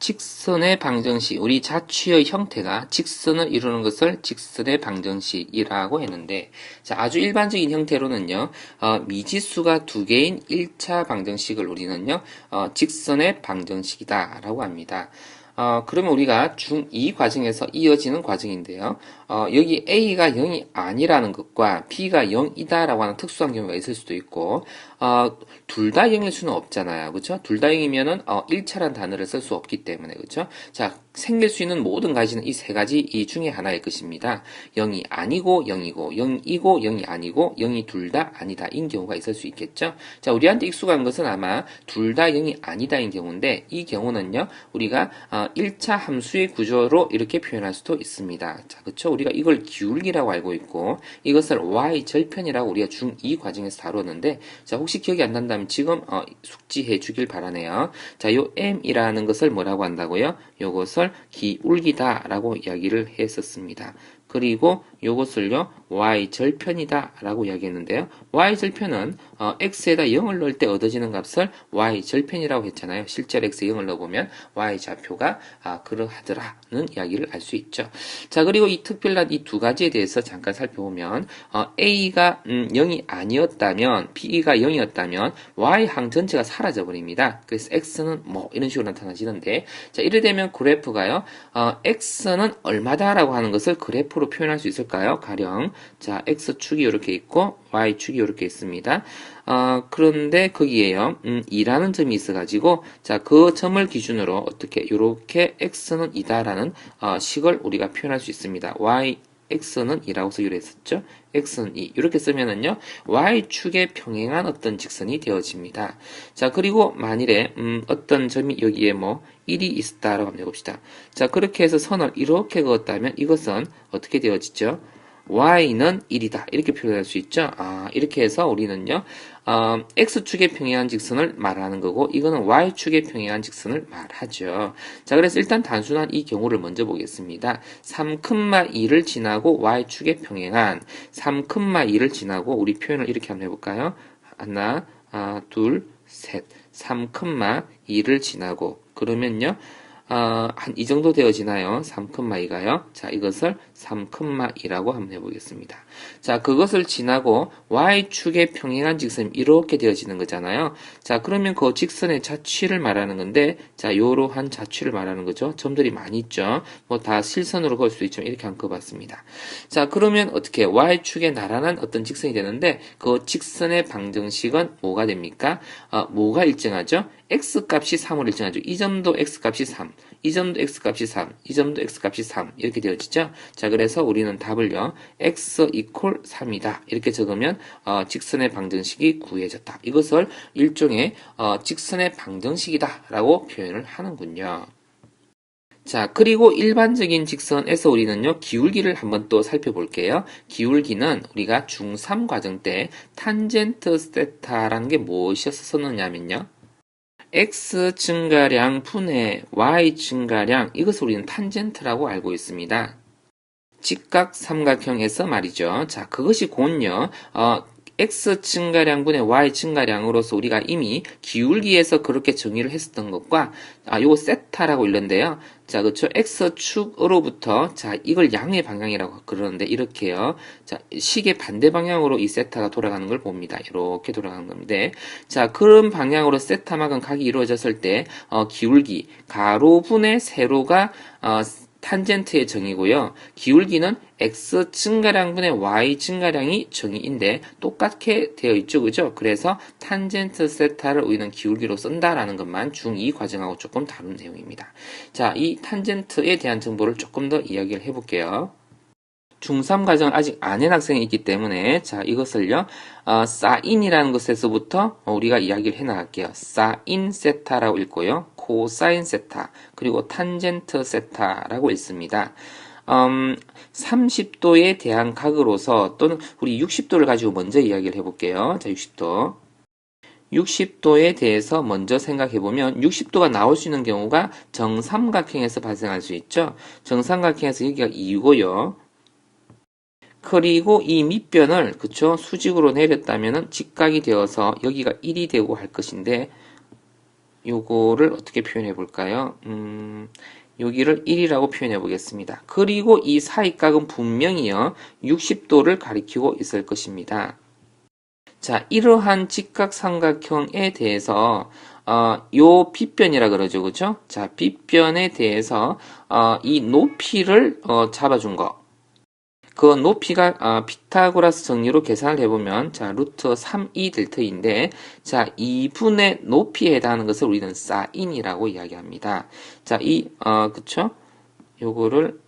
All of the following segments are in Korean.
직선의 방정식, 우리 자취의 형태가 직선을 이루는 것을 직선의 방정식이라고 했는데, 자, 아주 일반적인 형태로는요, 미지수가 두 개인 1차 방정식을 우리는요, 직선의 방정식이다라고 합니다. 그러면 우리가 중2 과정에서 이어지는 과정인데요. 여기 A가 0이 아니라는 것과 B가 0이다라고 하는 특수한 경우가 있을 수도 있고, 둘 다 0일 수는 없잖아요. 그쵸? 둘 다 0이면은, 1차란 단어를 쓸 수 없기 때문에, 그쵸? 자, 생길 수 있는 모든 가지는 이 세 가지 이 중에 하나일 것입니다. 0이 아니고 0이고, 0이고 0이 아니고, 0이 둘 다 아니다. 인 경우가 있을 수 있겠죠? 자, 우리한테 익숙한 것은 아마 둘 다 0이 아니다인 경우인데, 이 경우는요, 우리가, 1차 함수의 구조로 이렇게 표현할 수도 있습니다. 자, 그쵸? 우리가 이걸 기울기라고 알고 있고, 이것을 y 절편이라고 우리가 중2 과정에서 다뤘는데, 자, 혹시 기억이 안 난다면 지금, 숙지해 주길 바라네요. 자, 요 m이라는 것을 뭐라고 한다고요? 요것을 기울기다라고 이야기를 했었습니다. 그리고 요것을요, y절편이다 라고 이야기했는데요. y절편은 x에다 0을 넣을 때 얻어지는 값을 y절편이라고 했잖아요. 실제로 x에 0을 넣어보면 y좌표가 그러하더라는 이야기를 알 수 있죠. 자, 그리고 이 특별한 이 두 가지에 대해서 잠깐 살펴보면 a가 0이 아니었다면 b가 0이었다면 y항 전체가 사라져버립니다. 그래서 x는 뭐 이런 식으로 나타나지는데, 자, 이래 되면 그래프가요, x는 얼마다라고 하는 것을 그래프로 표현할 수 있을까요? 가령, 자, x축이 이렇게 있고 y축이 이렇게 있습니다. 그런데 거기에요, 2라는 점이 있어가지고, 자, 그 점을 기준으로 어떻게, 요렇게 x는 2다라는 식을 우리가 표현할 수 있습니다. x는 2라고 쓰기로 했었죠. x는 2. 이렇게 쓰면은요, y축에 평행한 어떤 직선이 되어집니다. 자, 그리고 만일에, 어떤 점이 여기에 뭐, 1이 있었다라고 한번 해봅시다. 자, 그렇게 해서 선을 이렇게 그었다면 이것은 어떻게 되어지죠? y는 1이다. 이렇게 표현할 수 있죠. 이렇게 해서 우리는요, x축에 평행한 직선을 말하는 거고, 이거는 y축에 평행한 직선을 말하죠. 자, 그래서 일단 단순한 이 경우를 먼저 보겠습니다. 3,2를 지나고 y축에 평행한 3,2를 지나고 우리 표현을 이렇게 한번 해볼까요? 하나, 둘, 셋. 3,2를 지나고, 그러면요, 한 이 정도 되어지나요? 3,2가요. 자, 이것을 3,2라고 한번 해보겠습니다. 자, 그것을 지나고 y축에 평행한 직선이 이렇게 되어지는 거잖아요. 자, 그러면 그 직선의 자취를 말하는 건데, 자, 요러한 자취를 말하는 거죠. 점들이 많이 있죠. 뭐 다 실선으로 그을 수 있지만 이렇게 한번 그어봤습니다. 자, 그러면 어떻게 y축에 나란한 어떤 직선이 되는데, 그 직선의 방정식은 뭐가 됩니까? 뭐가 일정하죠? x값이 3으로 일정하죠. 이 점도 x값이 3, 이 점도 x값이 3, 이 점도 x값이 3 이렇게 되어지죠. 자, 그래서 우리는 답을요, x 이퀄 3이다 이렇게 적으면 직선의 방정식이 구해졌다. 이것을 일종의 직선의 방정식이다 라고 표현을 하는군요. 자, 그리고 일반적인 직선에서 우리는요, 기울기를 한번 또 살펴볼게요. 기울기는 우리가 중3 과정 때 탄젠트 세타라는 게 무엇이었었느냐면요, x 증가량 분의 y 증가량, 이것을 우리는 탄젠트라고 알고 있습니다. 직각 삼각형에서 말이죠. 자, 그것이 곧요, x 증가량분의 y 증가량으로서 우리가 이미 기울기에서 그렇게 정의를 했었던 것과, 요거 세타라고 읽는데요. 자, 그쵸. x축으로부터, 자, 이걸 양의 방향이라고 그러는데, 이렇게요. 자, 식의 반대 방향으로 이 세타가 돌아가는 걸 봅니다. 이렇게 돌아가는 건데, 자, 그런 방향으로 세타막은 각이 이루어졌을 때, 기울기, 가로분의 세로가, 탄젠트의 정의고요. 기울기는 x 증가량분의 y 증가량이 정의인데 똑같게 되어 있죠. 그죠? 그래서 탄젠트 세타를 우리는 기울기로 쓴다라는 것만 중2 과정하고 조금 다른 내용입니다. 자, 이 탄젠트에 대한 정보를 조금 더 이야기를 해볼게요. 중3 과정을 아직 안 한 학생이 있기 때문에, 자, 이것을요, 사인이라는 것에서부터 우리가 이야기를 해나갈게요. 사인 세타라고 읽고요, 코사인 세타, 그리고 탄젠트 세타라고 읽습니다. 30도에 대한 각으로서, 또는 우리 60도를 가지고 먼저 이야기를 해볼게요. 자, 60도. 60도에 대해서 먼저 생각해보면 60도가 나올 수 있는 경우가 정삼각형에서 발생할 수 있죠. 정삼각형에서 여기가 2고요. 그리고 이 밑변을, 그쵸, 수직으로 내렸다면은 직각이 되어서 여기가 1이 되고 할 것인데, 요거를 어떻게 표현해 볼까요? 여기를 1이라고 표현해 보겠습니다. 그리고 이 사이각은 분명히요, 60도를 가리키고 있을 것입니다. 자, 이러한 직각삼각형에 대해서 요 빗변이라 그러죠, 그죠? 자, 빗변에 대해서 이 높이를 잡아준 거. 그 높이가 피타고라스 정리로 계산을 해보면 자 루트 3이 될 터인데 자 2분의 높이에 해당하는 것을 우리는 사인이라고 이야기합니다. 자 그쵸? 요거를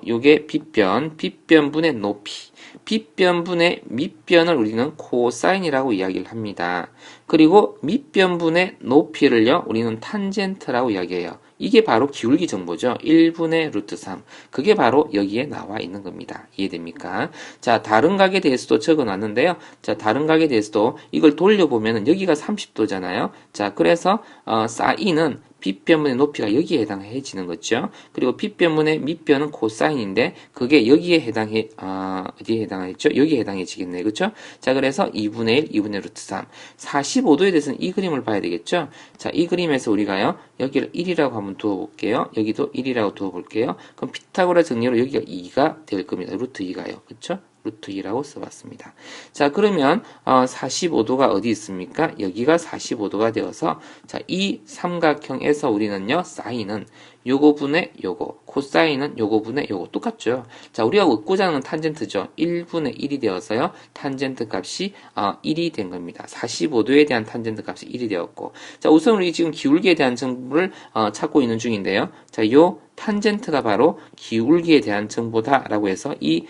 요게 빗변분의 높이, 빗변분의 밑변을 우리는 코사인이라고 이야기를 합니다. 그리고 밑변분의 높이를요, 우리는 탄젠트라고 이야기해요. 이게 바로 기울기 정보죠. 1분의 루트 3. 그게 바로 여기에 나와 있는 겁니다. 이해됩니까? 자, 다른 각에 대해서도 적어 놨는데요. 자, 다른 각에 대해서도 이걸 돌려보면 여기가 30도잖아요. 자, 그래서 사인은 빗변분의 높이가 여기에 해당해지는 거죠. 그리고 빗변분의 밑변은 코사인인데 그게 여기에 어디에 해당하겠죠? 여기에 해당해지겠네요. 그렇죠? 자, 그래서 2분의 1, 2분의 루트 3. 45도에 대해서는 이 그림을 봐야 되겠죠? 자, 이 그림에서 우리가요. 여기를 1이라고 한번 두어 볼게요. 여기도 1이라고 두어 볼게요. 그럼 피타고라 정리로 여기가 2가 될 겁니다. 루트 2가요. 그렇죠? 루트 2라고 써봤습니다. 자, 그러면 45도가 어디 있습니까? 여기가 45도가 되어서 자, 이 삼각형에서 우리는요, 사인은 요거 분의 요거, 코사인은 요거 분의 요거 똑같죠. 자, 우리가 얻고자 하는 탄젠트죠. 1분의 1이 되어서요, 탄젠트 값이 1이 된 겁니다. 45도에 대한 탄젠트 값이 1이 되었고, 자, 우선 우리 지금 기울기에 대한 정보를 찾고 있는 중인데요. 자, 요 탄젠트가 바로 기울기에 대한 정보다라고 해서 이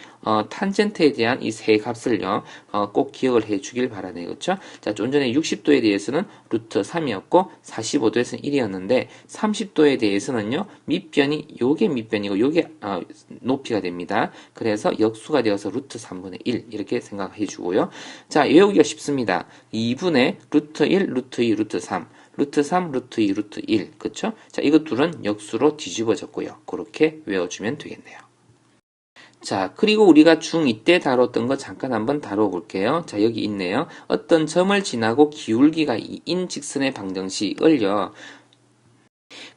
탄젠트에 대한 이 세 값을요 꼭 기억을 해주길 바라네요. 그렇죠? 자, 좀 전에 60도에 대해서는 루트 3이었고 45도에서는 1이었는데 30도에 대해서는요 밑변이 요게 밑변이고 요게 높이가 됩니다. 그래서 역수가 되어서 루트 3분의 1 이렇게 생각해 주고요. 자, 외우기가 쉽습니다. 2분의 루트 1, 루트 2, 루트 3 루트 3, 루트 2, 루트 1. 그쵸? 자, 이것 둘은 역수로 뒤집어졌고요. 그렇게 외워주면 되겠네요. 자, 그리고 우리가 중2 때 다뤘던 거 잠깐 한번 다뤄볼게요. 자, 여기 있네요. 어떤 점을 지나고 기울기가 2인 직선의 방정식을요.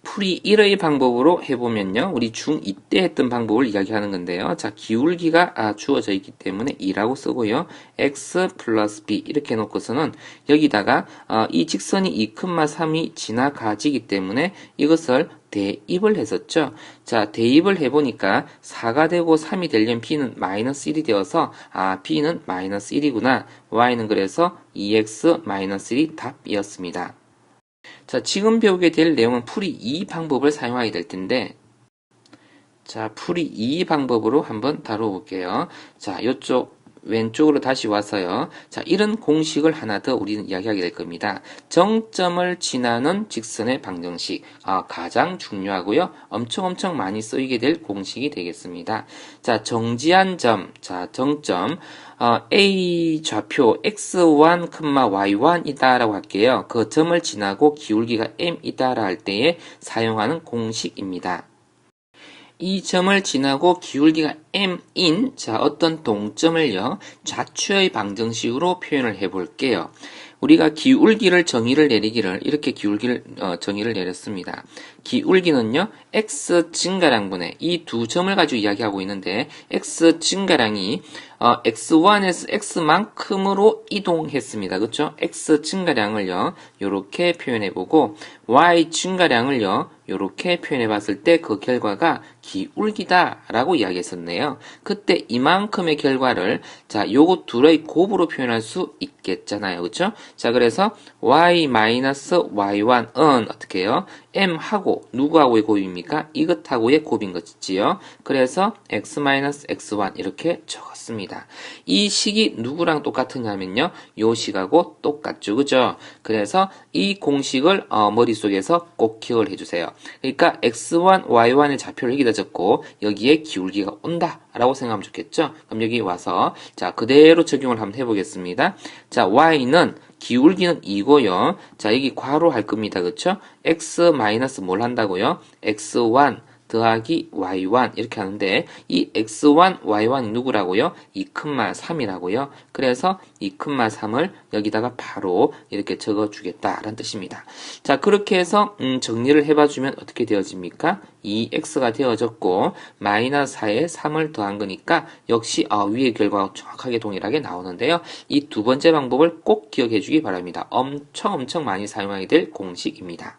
풀이 1의 방법으로 해보면요. 우리 중2 때 했던 방법을 이야기하는 건데요. 자, 기울기가 주어져 있기 때문에 2라고 쓰고요. x 플러스 b 이렇게 해놓고서는 여기다가 이 직선이 2,3이 지나가지기 때문에 이것을 대입을 했었죠. 자, 대입을 해보니까 4가 되고 3이 되려면 b는 마이너스 1이 되어서 b는 마이너스 1이구나. y는 그래서 2x 마이너스 1이 답이었습니다. 자, 지금 배우게 될 내용은 풀이 2 방법을 사용하게 될 텐데, 자, 풀이 2 방법으로 한번 다뤄볼게요. 자, 이쪽 왼쪽으로 다시 와서요. 자, 이런 공식을 하나 더 우리는 이야기하게 될 겁니다. 정점을 지나는 직선의 방정식. 가장 중요하고요. 엄청 많이 쓰이게 될 공식이 되겠습니다. 자, 정지한 점. 자, 정점. A 좌표 x1, y1이다 라고 할게요. 그 점을 지나고 기울기가 m이다 라 할 때에 사용하는 공식입니다. 이 점을 지나고 기울기가 m인 어떤 동점을요 좌추의 방정식으로 표현을 해볼게요. 우리가 기울기를 정의를 내리기를 이렇게 기울기를 정의를 내렸습니다. 기울기는요 x 증가량분의 이 두 점을 가지고 이야기하고 있는데 x 증가량이 x1에서 x만큼으로 이동했습니다. 그렇죠? x 증가량을요 이렇게 표현해보고 y 증가량을요 이렇게 표현해봤을 때 그 결과가 기울기다 라고 이야기했었네요. 그때 이만큼의 결과를 자 요거 둘의 곱으로 표현할 수 있겠잖아요. 그렇죠? 자, 그래서 y-y1은 어떻게 해요? m하고 누구하고의 곱입니까? 이것하고의 곱인 것이지요. 그래서 x-x1 이렇게 적었습니다. 이 식이 누구랑 똑같으냐면요. 요 식하고 똑같죠. 그죠? 그래서 이 공식을 머릿속에서 꼭 기억을 해주세요. 그러니까 x1, y1의 좌표를 여기다 적고 여기에 기울기가 온다 라고 생각하면 좋겠죠. 그럼 여기 와서 자 그대로 적용을 한번 해보겠습니다. 자, y는 기울기는 2고요. 자, 여기 괄호 할 겁니다. 그쵸? x 마이너스 뭘 한다고요? x1 더하기 y1 이렇게 하는데 이 x1, y1이 누구라고요? 2,3이라고요. 그래서 2,3을 여기다가 바로 이렇게 적어주겠다라는 뜻입니다. 자, 그렇게 해서 정리를 해봐주면 어떻게 되어집니까? 2x가 되어졌고 마이너스 4에 3을 더한 거니까 역시 위의 결과와 정확하게 동일하게 나오는데요. 이 두 번째 방법을 꼭 기억해 주기 바랍니다. 엄청 많이 사용하게 될 공식입니다.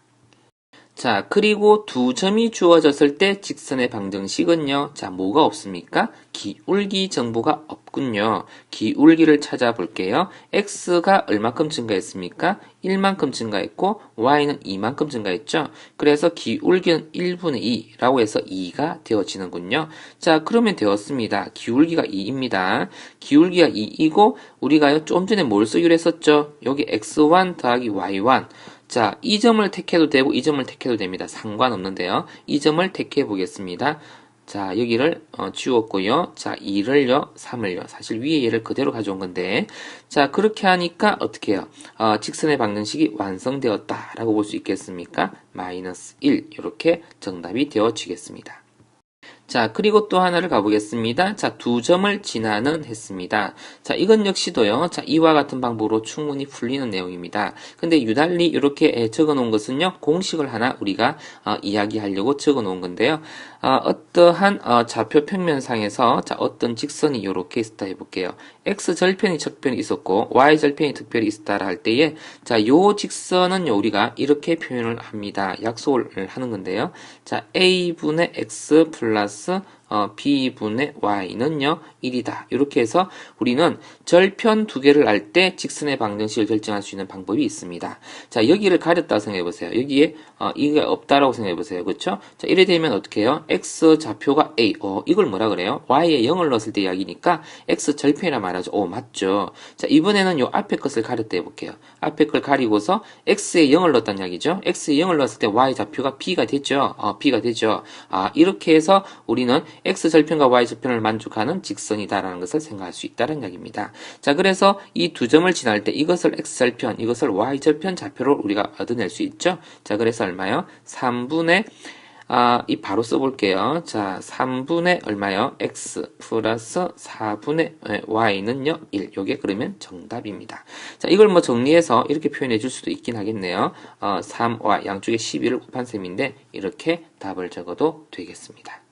자, 그리고 두 점이 주어졌을 때 직선의 방정식은요. 자, 뭐가 없습니까? 기울기 정보가 없군요. 기울기를 찾아볼게요. x가 얼마큼 증가했습니까? 1만큼 증가했고 y는 2만큼 증가했죠. 그래서 기울기는 1분의 2라고 해서 2가 되어지는군요. 자, 그러면 되었습니다. 기울기가 2입니다. 기울기가 2이고 우리가요 좀 전에 뭘 쓰기로 했었죠? 여기 x1 더하기 y1. 자, 이 점을 택해도 되고 이 점을 택해도 됩니다. 상관없는데요. 이 점을 택해 보겠습니다. 자, 여기를 지웠고요. 자, 2를요, 3을요. 사실 위에 얘를 그대로 가져온 건데 자, 그렇게 하니까 어떻게 해요? 직선의 방정식이 완성되었다라고 볼 수 있겠습니까? 마이너스 1 이렇게 정답이 되어지겠습니다. 자, 그리고 또 하나를 가보겠습니다. 자, 두 점을 지나는 했습니다. 자, 이건 역시도요. 자, 이와 같은 방법으로 충분히 풀리는 내용입니다. 근데 유달리 이렇게 적어 놓은 것은요. 공식을 하나 우리가 이야기하려고 적어 놓은 건데요. 어떠한 좌표 평면상에서 자, 어떤 직선이 이렇게 있었다 해볼게요. x 절편이 적편이 있었고 y 절편이 득편이 있었다라 할 때에 자, 요 직선은요. 우리가 이렇게 표현을 합니다. 약속을 하는 건데요. 자, a분의 x 플러스 b분의 y는요 1이다. 이렇게 해서 우리는 절편 두 개를 알 때 직선의 방정식을 결정할 수 있는 방법이 있습니다. 자, 여기를 가렸다 생각해 보세요. 여기에 이게 없다라고 생각해 보세요. 그렇죠? 자, 이래 되면 어떻게 해요? x 좌표가 a. 이걸 뭐라 그래요? y에 0을 넣었을 때 이야기니까 x 절편이라 말하죠. 맞죠? 자, 이번에는 요 앞에 것을 가렸다 해볼게요. 앞에 걸 가리고서 x에 0을 넣었다는 이야기죠. x에 0을 넣었을 때 y 좌표가 b가 되죠. b가 되죠. 이렇게 해서 우리는 x절편과 y절편을 만족하는 직선이다라는 것을 생각할 수 있다는 이야기입니다. 자, 그래서 이 두 점을 지날 때 이것을 x절편, 이것을 y절편 좌표로 우리가 얻어낼 수 있죠. 자, 그래서 얼마요? 3분의 이 바로 써볼게요. 자, 3분의 얼마요? x 플러스 4분의 y는요 1. 요게 그러면 정답입니다. 자, 이걸 뭐 정리해서 이렇게 표현해 줄 수도 있긴 하겠네요. 3y 양쪽에 12를 곱한 셈인데 이렇게 답을 적어도 되겠습니다.